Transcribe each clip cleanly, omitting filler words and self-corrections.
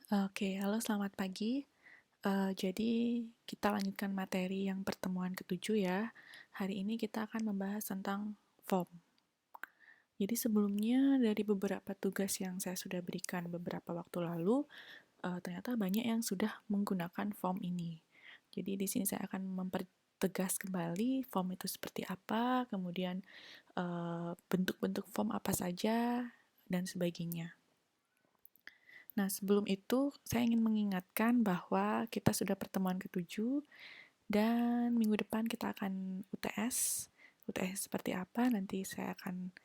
Oke, halo selamat pagi. Jadi kita lanjutkan materi yang pertemuan ketujuh ya. Hari ini kita akan membahas tentang form. Jadi sebelumnya dari beberapa tugas yang saya sudah berikan beberapa waktu lalu, ternyata banyak yang sudah menggunakan form ini. Jadi di sini saya akan mempertegas kembali form itu seperti apa, kemudian bentuk-bentuk form apa saja, dan sebagainya. Nah, sebelum itu saya ingin mengingatkan bahwa kita sudah pertemuan ketujuh dan minggu depan kita akan UTS. UTS seperti apa nanti saya akan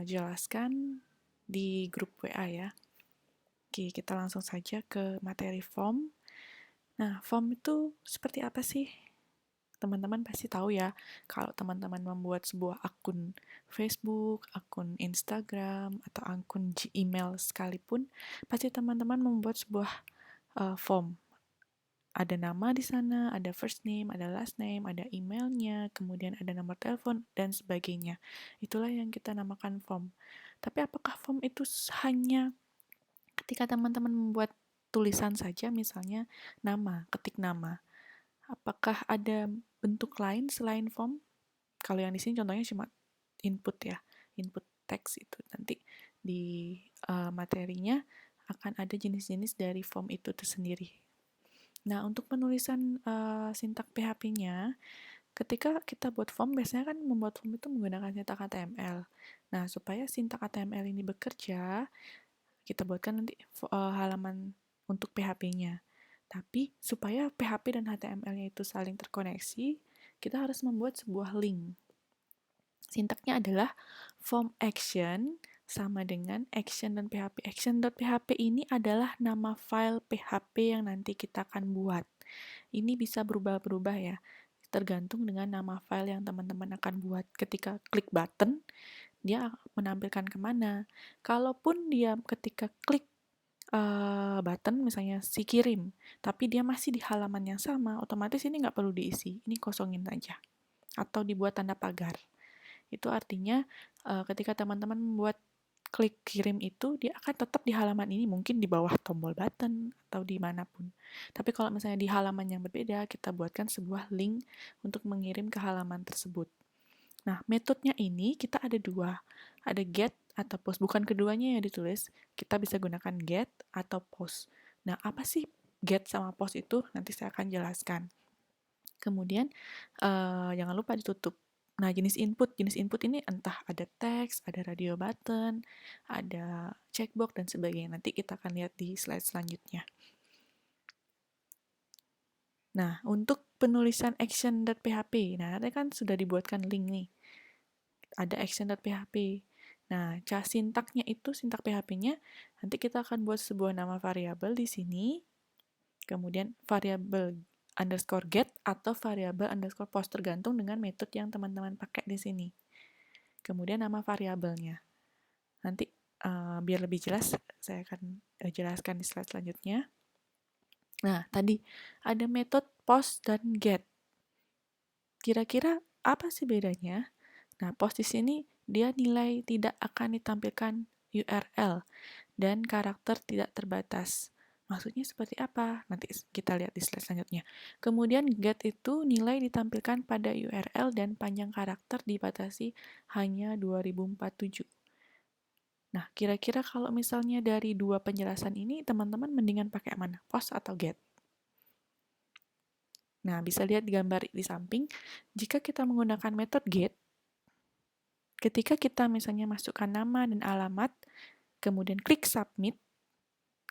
jelaskan di grup WA ya. Oke, kita langsung saja ke materi form. Nah, form itu seperti apa sih? Teman-teman pasti tahu ya, kalau teman-teman membuat sebuah akun Facebook, akun Instagram, atau akun Gmail sekalipun, pasti teman-teman membuat sebuah form. Ada nama di sana, ada first name, ada last name, ada emailnya, kemudian ada nomor telepon, dan sebagainya. Itulah yang kita namakan form. Tapi apakah form itu hanya ketika teman-teman membuat tulisan saja, misalnya nama, ketik nama? Apakah ada bentuk lain selain form? Kalau yang di sini contohnya cuma input ya, input teks itu. Nanti di materinya akan ada jenis-jenis dari form itu tersendiri. Nah, untuk penulisan sintak PHP-nya, ketika kita buat form, biasanya kan membuat form itu menggunakan sintak HTML. Nah, supaya sintak HTML ini bekerja, kita buatkan nanti halaman untuk PHP-nya. Tapi, supaya PHP dan HTML-nya itu saling terkoneksi, kita harus membuat sebuah link. Sintaknya adalah form action sama dengan action dan PHP. Action.php ini adalah nama file PHP yang nanti kita akan buat. Ini bisa berubah-berubah ya, tergantung dengan nama file yang teman-teman akan buat. Ketika klik button, dia menampilkan kemana. Kalaupun dia ketika klik button, misalnya si kirim, tapi dia masih di halaman yang sama, otomatis ini nggak perlu diisi, ini kosongin aja. Atau dibuat tanda pagar. Itu artinya ketika teman-teman membuat klik kirim itu, dia akan tetap di halaman ini, mungkin di bawah tombol button atau dimanapun. Tapi kalau misalnya di halaman yang berbeda, kita buatkan sebuah link untuk mengirim ke halaman tersebut. Nah, metodenya ini kita ada dua. Ada get atau post. Bukan keduanya yang ditulis. Kita bisa gunakan get atau post. Nah, apa sih get sama post itu? Nanti saya akan jelaskan. Kemudian jangan lupa ditutup. Nah, jenis input ini entah ada teks, ada radio button, ada checkbox dan sebagainya. Nanti kita akan lihat di slide selanjutnya. Nah, untuk penulisan action.php, nah tadi kan sudah dibuatkan link nih. Ada action.php. Nah, cara sintaknya itu, sintak PHP-nya, nanti kita akan buat sebuah nama variabel di sini, kemudian variabel underscore get atau variabel underscore post, tergantung dengan metode yang teman-teman pakai di sini. Kemudian nama variabelnya. Nanti biar lebih jelas, saya akan jelaskan di slide selanjutnya. Nah, tadi ada metode post dan get. Kira-kira apa sih bedanya? Nah, post di sini dia nilai tidak akan ditampilkan URL dan karakter tidak terbatas. Maksudnya seperti apa? Nanti kita lihat di slide selanjutnya. Kemudian get itu nilai ditampilkan pada URL dan panjang karakter dibatasi hanya 2047. Nah, kira-kira kalau misalnya dari dua penjelasan ini, teman-teman mendingan pakai mana? Post atau get? Nah, bisa lihat di gambar di samping, jika kita menggunakan metode get, ketika kita misalnya masukkan nama dan alamat, kemudian klik submit,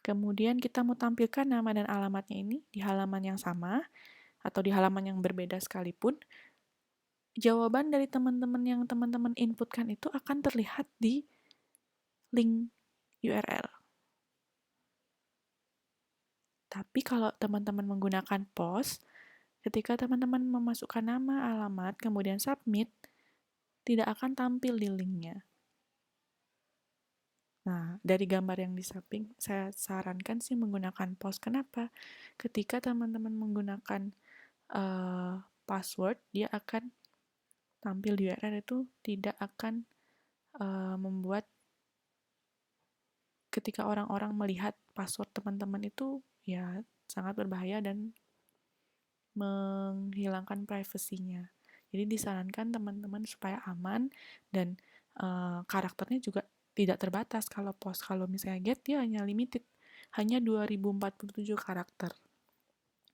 kemudian kita mau tampilkan nama dan alamatnya ini di halaman yang sama, atau di halaman yang berbeda sekalipun, jawaban dari teman-teman yang teman-teman inputkan itu akan terlihat di link URL. Tapi kalau teman-teman menggunakan post, ketika teman-teman memasukkan nama, alamat, kemudian submit, tidak akan tampil di linknya. Nah, dari gambar yang di samping, saya sarankan sih menggunakan post. Kenapa? Ketika teman-teman menggunakan password, dia akan tampil di URL itu tidak akan membuat ketika orang-orang melihat password teman-teman itu ya sangat berbahaya dan menghilangkan privasinya. Jadi disarankan teman-teman supaya aman dan karakternya juga tidak terbatas kalau post. Kalau misalnya get dia hanya limited, hanya 2047 karakter.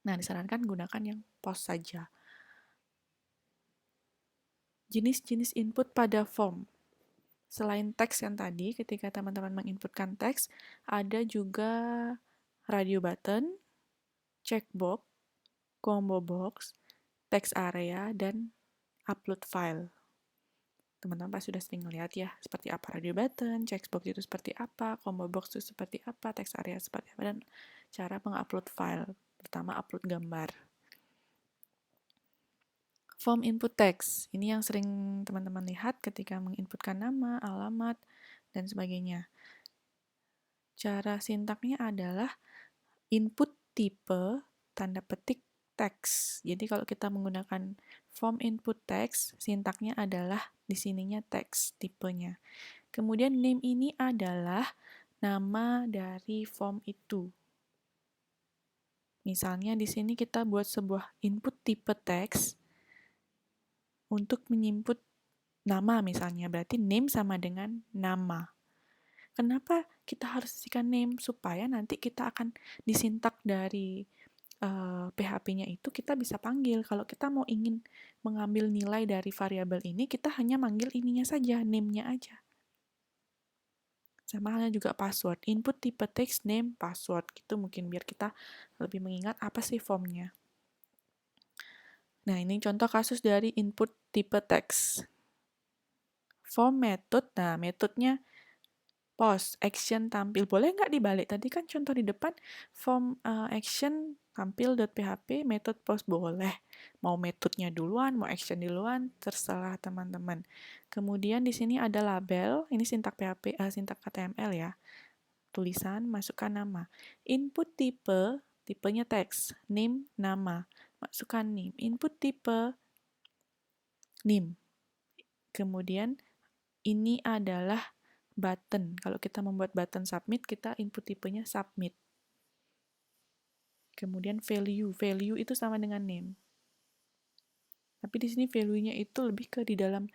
Nah, disarankan gunakan yang post saja. Jenis-jenis input pada form. Selain teks yang tadi, ketika teman-teman menginputkan teks, ada juga radio button, checkbox, combo box, text area, dan upload file. Teman-teman pasti sudah sering lihat ya, seperti apa radio button, checkbox itu seperti apa, combo box itu seperti apa, text area seperti apa, dan cara mengupload file, pertama upload gambar. Form input text, ini yang sering teman-teman lihat ketika menginputkan nama, alamat, dan sebagainya. Cara sintaknya adalah input tipe tanda petik teks. Jadi kalau kita menggunakan form input text, sintaknya adalah di sininya teks tipenya. Kemudian name ini adalah nama dari form itu. Misalnya di sini kita buat sebuah input tipe teks untuk menyinput nama misalnya, berarti name sama dengan nama. Kenapa kita harus isikan name? Supaya nanti kita akan disintak dari PHP-nya itu kita bisa panggil. Kalau kita mau ingin mengambil nilai dari variabel ini, kita hanya manggil ininya saja, name-nya aja. Sama halnya juga password. Input tipe text, name, password. Gitu mungkin biar kita lebih mengingat apa sih formnya. Nah, ini contoh kasus dari input tipe text. Form method, nah metodenya post, action, tampil. Boleh nggak dibalik? Tadi kan contoh di depan, form action, tampil.php, method post. Boleh. Mau metodenya duluan, mau action duluan, terserah teman-teman. Kemudian di sini ada label, ini sintak PHP, sintak HTML ya. Tulisan, masukkan nama. Input tipe, tipenya teks. Name, nama. Masukkan name. Input tipe, name. Kemudian ini adalah button. Kalau kita membuat button submit, kita input tipenya submit. Kemudian value. Value itu sama dengan name. Tapi di sini value-nya itu lebih ke di dalam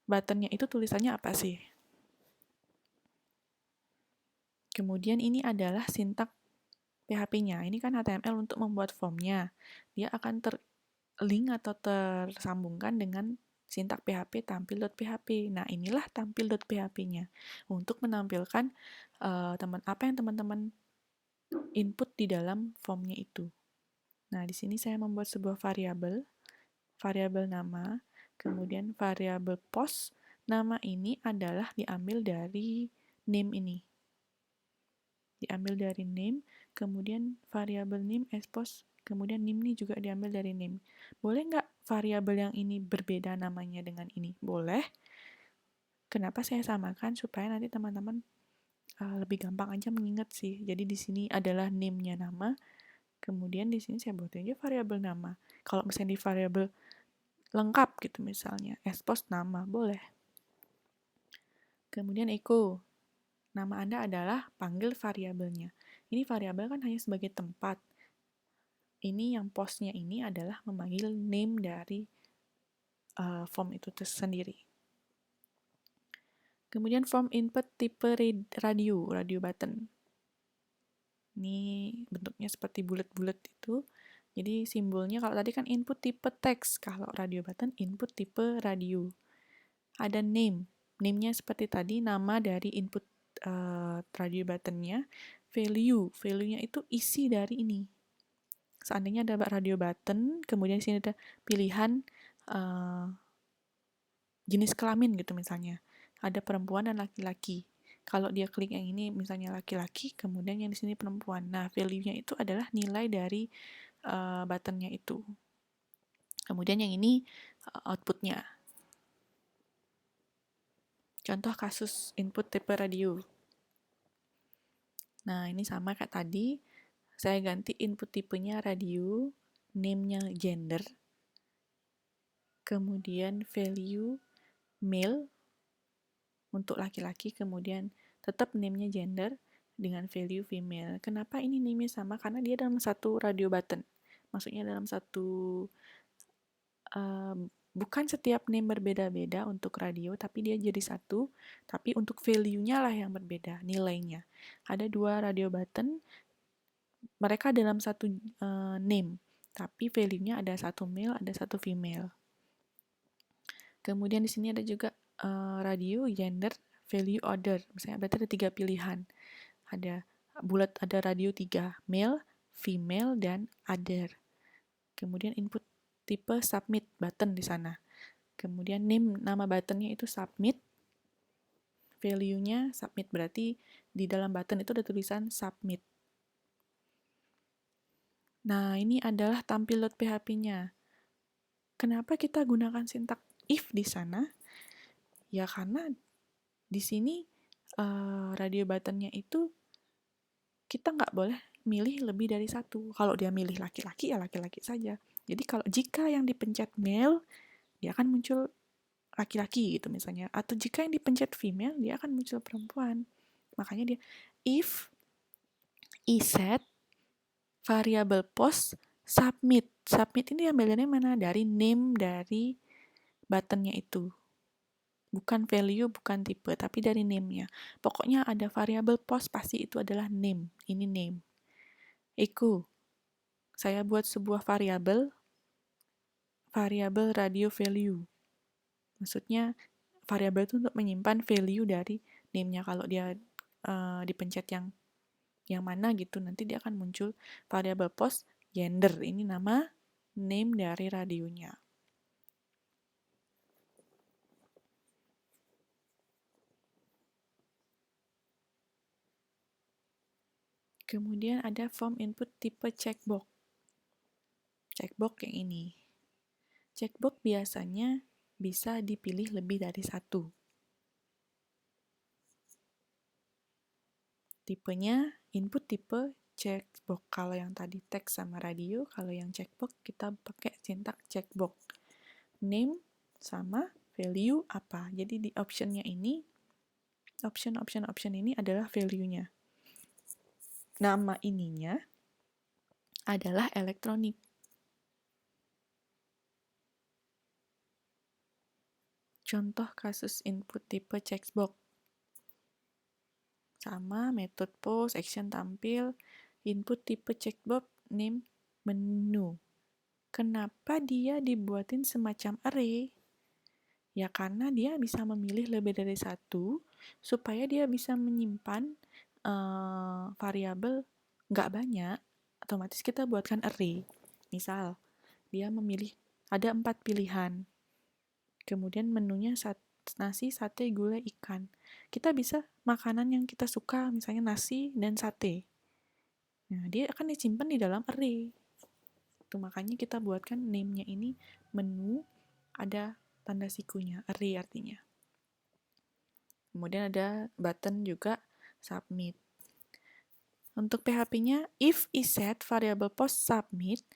buttonnya itu tulisannya apa sih? Kemudian ini adalah sintak PHP-nya. Ini kan HTML untuk membuat formnya. Dia akan terlink atau tersambungkan dengan sintak PHP tampil.php. Nah, inilah tampil.php-nya untuk menampilkan apa yang teman-teman input di dalam formnya itu. Nah, di sini saya membuat sebuah variabel nama, kemudian variabel post. Nama ini adalah diambil dari name ini. Diambil dari name, kemudian variabel name as post, kemudian name ini juga diambil dari name. Boleh nggak variabel yang ini berbeda namanya dengan ini? Boleh. Kenapa saya samakan? Supaya nanti teman-teman lebih gampang aja mengingat sih. Jadi di sini adalah name-nya nama, kemudian di sini saya buat aja variabel nama. Kalau misalnya di variabel lengkap gitu misalnya, expose nama, boleh. Kemudian echo, nama Anda adalah panggil variabelnya. Ini variabel kan hanya sebagai tempat. Ini yang postnya ini adalah memanggil name dari form itu sendiri. Kemudian form input tipe radio button. Ini bentuknya seperti bulat-bulat itu. Jadi simbolnya kalau tadi kan input tipe teks, kalau radio button input tipe radio. Ada name, name-nya seperti tadi nama dari input radio button-nya. Value-nya itu isi dari ini. Seandainya ada radio button, kemudian di sini ada pilihan jenis kelamin gitu misalnya. Ada perempuan dan laki-laki. Kalau dia klik yang ini misalnya laki-laki, kemudian yang di sini perempuan. Nah, value-nya itu adalah nilai dari button-nya itu. Kemudian yang ini output-nya. Contoh kasus input tipe radio. Nah, ini sama kayak tadi. Saya ganti input tipenya radio, name-nya gender, kemudian value male untuk laki-laki, kemudian tetap name-nya gender dengan value female. Kenapa ini name-nya sama? Karena dia dalam satu radio button. Maksudnya dalam satu bukan setiap name berbeda-beda untuk radio, tapi dia jadi satu, tapi untuk value-nya lah yang berbeda, nilainya. Ada 2 radio button, mereka dalam satu name, tapi value-nya ada satu male, ada satu female. Kemudian di sini ada juga radio, gender, value order. Misalnya berarti ada 3 pilihan. Ada bulat, ada radio 3, male, female, dan other. Kemudian input tipe submit button di sana. Kemudian nama buttonnya itu submit, value-nya submit, berarti di dalam button itu ada tulisan submit. Nah, ini adalah tampil.php-nya. Kenapa kita gunakan sintak if di sana? Ya karena di sini radio buttonnya itu kita nggak boleh milih lebih dari satu. Kalau dia milih laki-laki, ya laki-laki saja. Jadi jika yang dipencet male, dia akan muncul laki-laki gitu misalnya. Atau jika yang dipencet female, dia akan muncul perempuan. Makanya dia if iset variable post submit. Submit ini ambilannya mana? Dari name dari buttonnya itu. Bukan value, bukan tipe, tapi dari name-nya. Pokoknya ada variable post, pasti itu adalah name. Ini name. Saya buat sebuah variabel radio value. Maksudnya variabel itu untuk menyimpan value dari name-nya. Kalau dia dipencet yang mana gitu, nanti dia akan muncul variabel post gender. Ini nama name dari radionya. Kemudian ada form input tipe checkbox. Checkbox yang ini. Checkbox biasanya bisa dipilih lebih dari satu. Tipenya input tipe checkbox. Kalau yang tadi teks sama radio, kalau yang checkbox kita pakai sintak checkbox. Name sama value apa. Jadi di optionnya ini, option ini adalah value-nya. Nama ininya adalah elektronik. Contoh kasus input tipe checkbox. Sama method post, action tampil, input tipe checkbox, name, menu. Kenapa dia dibuatin semacam array? Ya karena dia bisa memilih lebih dari satu, supaya dia bisa menyimpan variabel nggak banyak, otomatis kita buatkan array. Misal, dia memilih, ada 4 pilihan. Kemudian menunya nasi, sate, gulai, ikan. Kita bisa makanan yang kita suka, misalnya nasi dan sate. Nah, dia akan disimpan di dalam array. Itu makanya kita buatkan name-nya ini menu, ada tanda sikunya, array artinya. Kemudian ada button juga submit. Untuk PHP-nya, if iset variable post submit,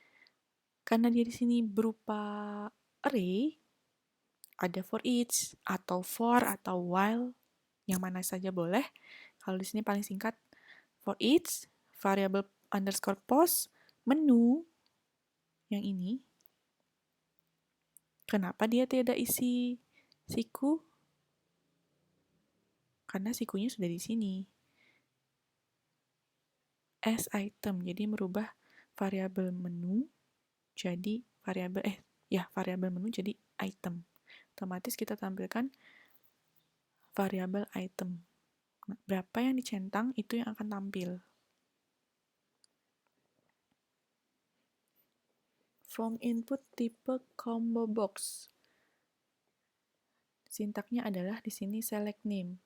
karena dia di sini berupa array, ada for each, atau for, atau while, yang mana saja boleh. Kalau di sini paling singkat, for each, variable underscore post, menu, yang ini. Kenapa dia tidak isi siku? Karena sikunya sudah di sini. As item, jadi merubah variabel menu jadi variabel menu jadi item. Otomatis kita tampilkan variabel item. Nah, berapa yang dicentang itu yang akan tampil. From input tipe combo box. Sintaknya adalah di sini select name.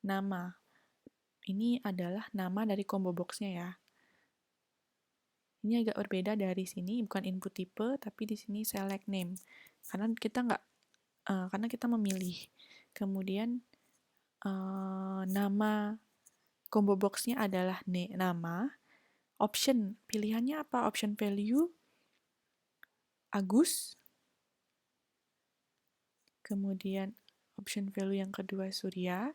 Nama. Ini adalah nama dari combo box-nya ya. Ini agak berbeda dari sini, bukan input tipe, tapi di sini select name. Karena kita memilih. Kemudian nama combo box-nya adalah nama. Option, pilihannya apa? Option value, Agus. Kemudian option value yang kedua Surya,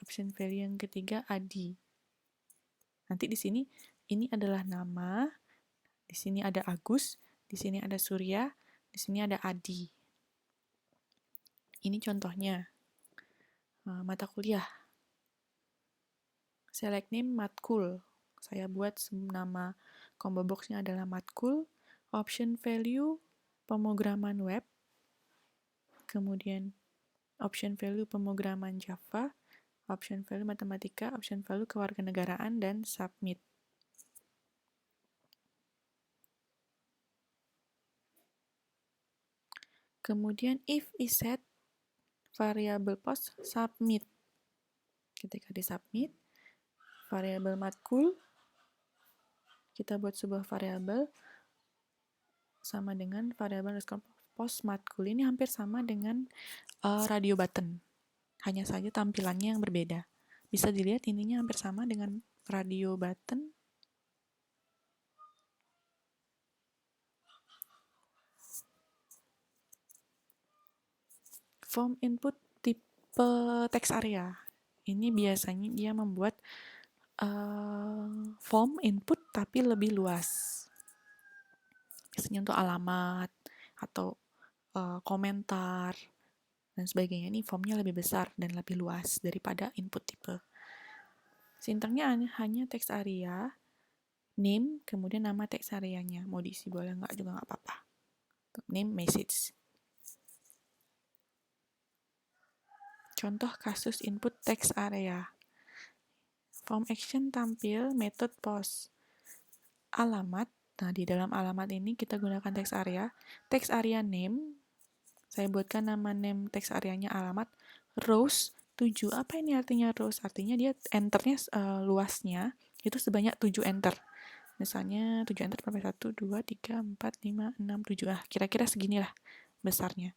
option value yang ketiga Adi. Nanti di sini ini adalah nama, di sini ada Agus, di sini ada Surya, di sini ada Adi. Ini contohnya mata kuliah. Select name matkul. Saya buat nama combo boxnya adalah matkul. Option value pemrograman web. Kemudian option value pemrograman Java. Option value matematika, option value kewarganegaraan, dan submit. Kemudian if is set variable post submit. Ketika di submit, variabel matkul kita buat sebuah variabel sama dengan variabel post matkul. Ini hampir sama dengan radio button, hanya saja tampilannya yang berbeda. Bisa dilihat ininya hampir sama dengan radio button. Form input tipe text area. Ini biasanya dia membuat form input tapi lebih luas. Biasanya untuk alamat atau komentar dan sebagainya. Ini formnya lebih besar dan lebih luas daripada input tipe. Sintaknya hanya text area, name, kemudian nama text areanya. Mau diisi boleh nggak juga nggak apa-apa. Name, message. Contoh kasus input text area. Form action tampil method post. Alamat, nah di dalam alamat ini kita gunakan text area name, saya buatkan nama name text areanya alamat, rows 7, apa ini artinya rows? Artinya dia enternya luasnya itu sebanyak 7 enter. Misalnya 7 enter sampai 1, 2, 3, 4, 5, 6, 7, kira-kira seginilah besarnya.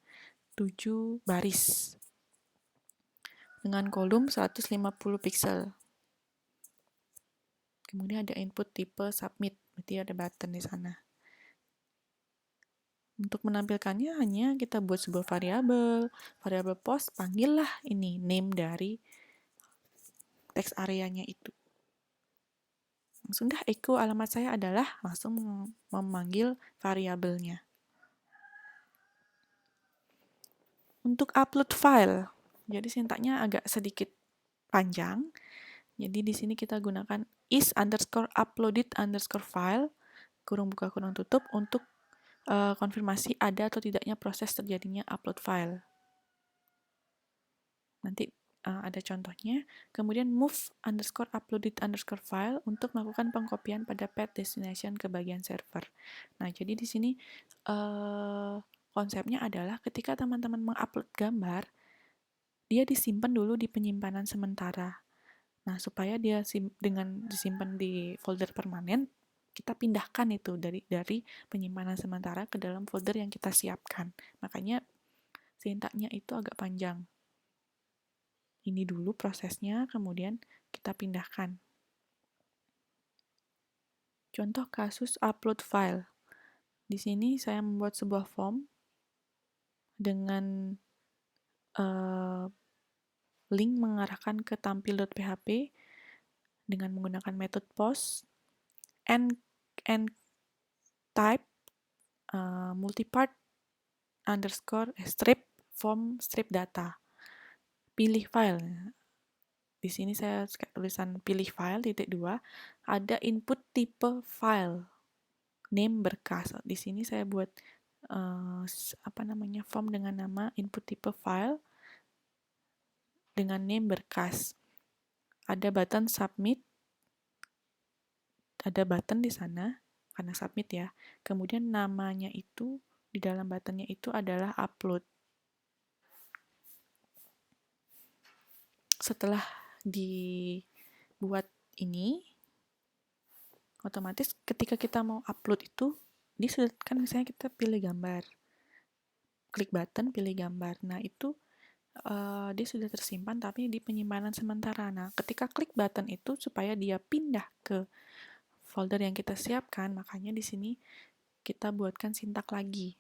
7 baris. Dengan kolom 150 pixel. Kemudian ada input tipe submit, berarti ada button di sana. Untuk menampilkannya hanya kita buat sebuah variabel post, panggillah ini name dari text areanya itu. Langsung dah echo alamat saya adalah langsung memanggil variabelnya. Untuk upload file, jadi sintaknya agak sedikit panjang. Jadi di sini kita gunakan is underscore uploaded underscore file, kurung buka kurung tutup, untuk konfirmasi ada atau tidaknya proses terjadinya upload file. Nanti ada contohnya. Kemudian move underscore uploaded underscore file untuk melakukan pengkopian pada path destination ke bagian server. Nah, jadi di sini konsepnya adalah ketika teman-teman mengupload gambar, dia disimpan dulu di penyimpanan sementara. Nah, supaya dia dengan disimpan di folder permanen, kita pindahkan itu dari penyimpanan sementara ke dalam folder yang kita siapkan. Makanya sintaknya itu agak panjang. Ini dulu prosesnya, kemudian kita pindahkan. Contoh kasus upload file. Di sini saya membuat sebuah form dengan link mengarahkan ke tampil.php dengan menggunakan metode post and type multipart underscore strip form strip data. Pilih file. Di sini saya tulisan pilih file (2), ada input tipe file, name berkas. Di sini saya buat form dengan nama input tipe file dengan name berkas. Ada button submit, ada button di sana karena submit ya. Kemudian namanya itu di dalam buttonnya itu adalah upload. Setelah dibuat ini, otomatis ketika kita mau upload itu, dia sudah kan misalnya kita pilih gambar, klik button pilih gambar. Nah itu dia sudah tersimpan tapi di penyimpanan sementara. Nah ketika klik button itu supaya dia pindah ke folder yang kita siapkan, makanya di sini kita buatkan sintak lagi.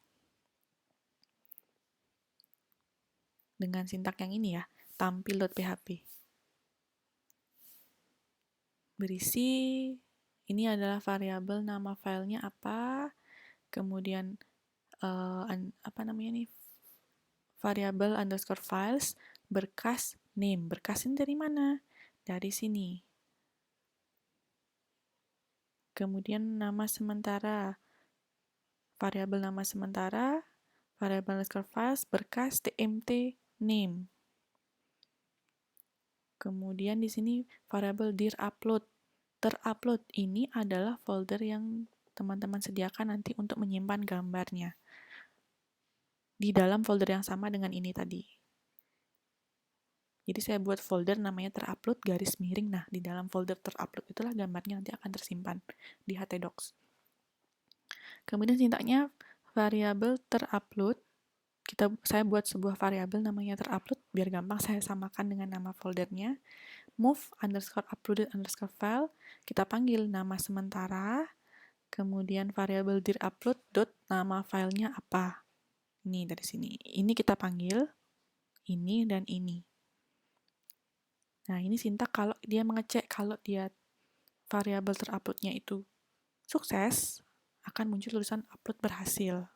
dengan sintak yang ini ya, tampil.php. Berisi, ini adalah variabel nama filenya apa, kemudian apa namanya nih, variabel underscore files, berkas name. Berkas ini dari mana? Dari sini. Kemudian nama sementara, variabel nama sementara, variabel underscore files, berkas tmt name. Kemudian di sini variabel dir upload. Terupload ini adalah folder yang teman-teman sediakan nanti untuk menyimpan gambarnya di dalam folder yang sama dengan ini tadi. Jadi saya buat folder namanya terupload garis miring. Nah, di dalam folder terupload itulah gambarnya nanti akan tersimpan di htdocs. Kemudian sintaknya variabel terupload. Saya buat sebuah variabel namanya terupload biar gampang saya samakan dengan nama foldernya. Move underscore uploaded underscore file, kita panggil nama sementara, kemudian variabel dir upload dot nama filenya apa. Ini dari sini. Ini kita panggil, ini dan ini. Nah, ini sintak kalau dia mengecek kalau dia variabel teruploadnya itu sukses, akan muncul tulisan upload berhasil.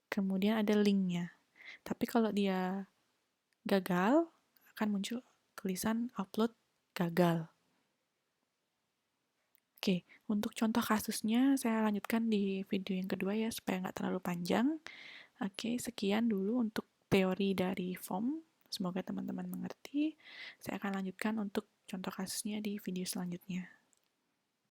Kemudian ada linknya. Tapi kalau dia gagal, akan muncul tulisan upload gagal. Oke, untuk contoh kasusnya saya lanjutkan di video yang kedua ya, supaya nggak terlalu panjang. Oke, sekian dulu untuk teori dari form. Semoga teman-teman mengerti. Saya akan lanjutkan untuk contoh kasusnya di video selanjutnya.